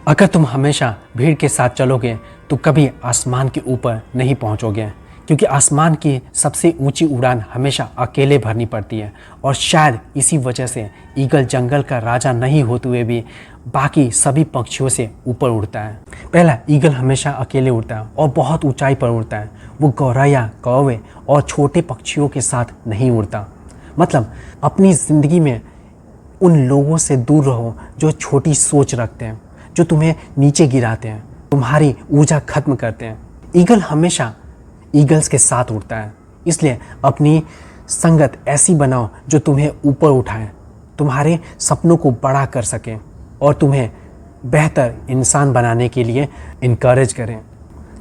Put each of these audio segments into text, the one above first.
अगर तुम हमेशा भीड़ के साथ चलोगे तो कभी आसमान के ऊपर नहीं पहुंचोगे, क्योंकि आसमान की सबसे ऊंची उड़ान हमेशा अकेले भरनी पड़ती है। और शायद इसी वजह से ईगल जंगल का राजा नहीं होते हुए भी बाकी सभी पक्षियों से ऊपर उड़ता है। पहला, ईगल हमेशा अकेले उड़ता है और बहुत ऊंचाई पर उड़ता है। वो गौरैया, कौवे और छोटे पक्षियों के साथ नहीं उड़ता। मतलब अपनी ज़िंदगी में उन लोगों से दूर रहो जो छोटी सोच रखते हैं, जो तुम्हें नीचे गिराते हैं, तुम्हारी ऊर्जा खत्म करते हैं। ईगल हमेशा ईगल्स के साथ उड़ता है, इसलिए अपनी संगत ऐसी बनाओ जो तुम्हें ऊपर उठाए, तुम्हारे सपनों को बड़ा कर सके और तुम्हें बेहतर इंसान बनाने के लिए इनकरेज करें।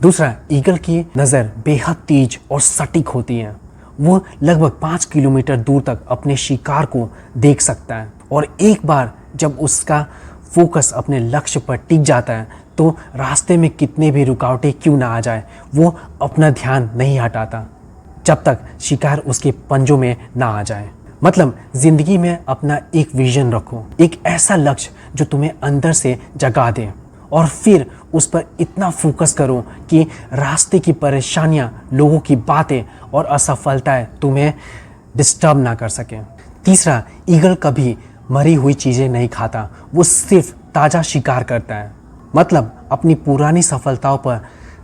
दूसरा, ईगल की नज़र बेहद तेज और सटीक होती है। वो लगभग 5 किलोमीटर दूर तक अपने शिकार को देख सकता है और एक बार जब उसका फोकस अपने लक्ष्य पर टिक जाता है तो रास्ते में कितने भी रुकावटें क्यों ना आ जाए, वो अपना ध्यान नहीं हटाता जब तक शिकार उसके पंजों में ना आ जाए। मतलब जिंदगी में अपना एक विजन रखो, एक ऐसा लक्ष्य जो तुम्हें अंदर से जगा दे और फिर उस पर इतना फोकस करो कि रास्ते की परेशानियां, लोगों की बातें और असफलताएं तुम्हें डिस्टर्ब ना कर सके। तीसरा, ईगल कभी मरी हुई चीज़ें नहीं खाता, वो सिर्फ ताज़ा शिकार करता है। मतलब अपनी पुरानी सफलताओं पर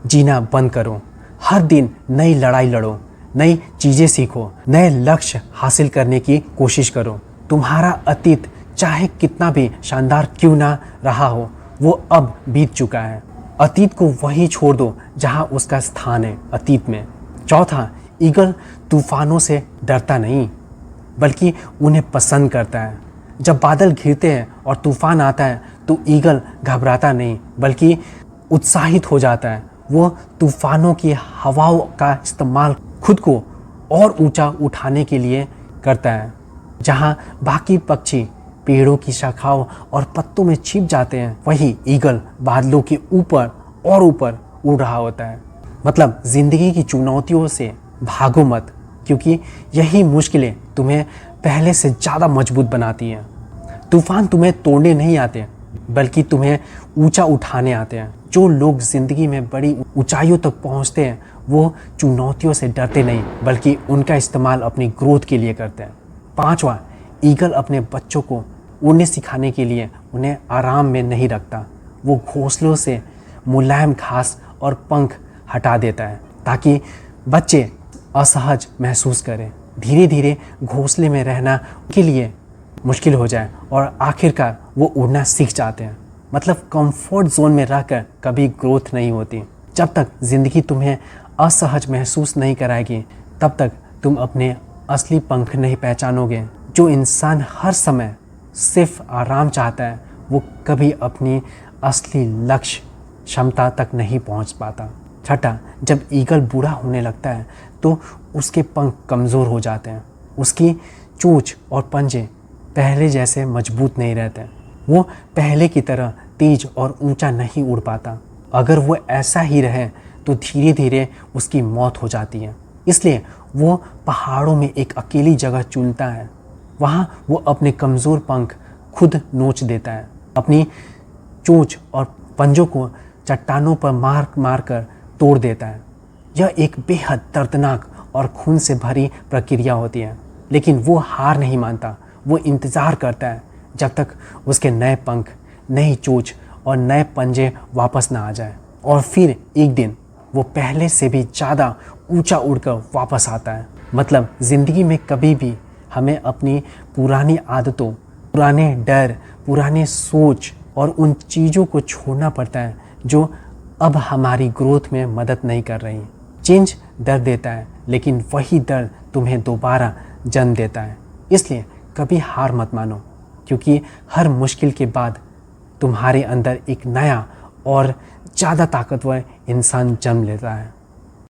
जीना बंद करो। हर दिन नई लड़ाई लड़ो, नई चीज़ें सीखो, नए लक्ष्य हासिल करने की कोशिश करो। तुम्हारा अतीत चाहे कितना भी शानदार क्यों ना रहा हो, वो अब बीत चुका है। अतीत को वही छोड़ दो जहाँ उसका स्थान है, अतीत में। चौथा, ईगल तूफानों से डरता नहीं बल्कि उन्हें पसंद करता है। जब बादल घिरते हैं और तूफान आता है तो ईगल घबराता नहीं बल्कि उत्साहित हो जाता है। वो तूफानों की हवाओं का इस्तेमाल खुद को और ऊंचा उठाने के लिए करता है। जहाँ बाकी पक्षी पेड़ों की शाखाओं और पत्तों में छिप जाते हैं, वही ईगल बादलों के ऊपर और ऊपर उड़ रहा होता है। मतलब जिंदगी की चुनौतियों से भागो मत, क्योंकि यही मुश्किलें तुम्हें पहले से ज़्यादा मजबूत बनाती हैं। तूफान तुम्हें तोड़ने नहीं आते बल्कि तुम्हें ऊंचा उठाने आते हैं। जो लोग ज़िंदगी में बड़ी ऊंचाइयों तक पहुंचते हैं वो चुनौतियों से डरते नहीं बल्कि उनका इस्तेमाल अपनी ग्रोथ के लिए करते हैं। पांचवा, ईगल अपने बच्चों को उड़ने सिखाने के लिए उन्हें आराम में नहीं रखता। वो घोंसलों से मुलायम घास और पंख हटा देता है ताकि बच्चे असहज महसूस करें। धीरे धीरे घोंसले में रहना के लिए मुश्किल हो जाए और आखिरकार वो उड़ना सीख जाते हैं। मतलब कंफर्ट जोन में रहकर कभी ग्रोथ नहीं होती। जब तक ज़िंदगी तुम्हें असहज महसूस नहीं कराएगी तब तक तुम अपने असली पंख नहीं पहचानोगे। जो इंसान हर समय सिर्फ आराम चाहता है वो कभी अपनी असली लक्ष्य क्षमता तक नहीं पहुंच पाता। छठा, जब ईगल बूढ़ा होने लगता है तो उसके पंख कमज़ोर हो जाते हैं। उसकी चोंच और पंजे पहले जैसे मजबूत नहीं रहते। वो पहले की तरह तेज और ऊंचा नहीं उड़ पाता। अगर वो ऐसा ही रहे तो धीरे धीरे उसकी मौत हो जाती है। इसलिए वो पहाड़ों में एक अकेली जगह चुनता है। वहाँ वो अपने कमज़ोर पंख खुद नोच देता है, अपनी चोंच और पंजों को चट्टानों पर मार मार कर तोड़ देता है। यह एक बेहद दर्दनाक और खून से भरी प्रक्रिया होती है, लेकिन वो हार नहीं मानता। वो इंतज़ार करता है जब तक उसके नए पंख, नई चोंच और नए पंजे वापस ना आ जाए और फिर एक दिन वो पहले से भी ज़्यादा ऊंचा उड़कर वापस आता है। मतलब ज़िंदगी में कभी भी हमें अपनी पुरानी आदतों, पुराने डर, पुराने सोच और उन चीज़ों को छोड़ना पड़ता है जो अब हमारी ग्रोथ में मदद नहीं कर रही। चेंज डर देता है, लेकिन वही डर तुम्हें दोबारा जन्म देता है। इसलिए कभी हार मत मानो, क्योंकि हर मुश्किल के बाद तुम्हारे अंदर एक नया और ज़्यादा ताकतवर इंसान जन्म लेता है।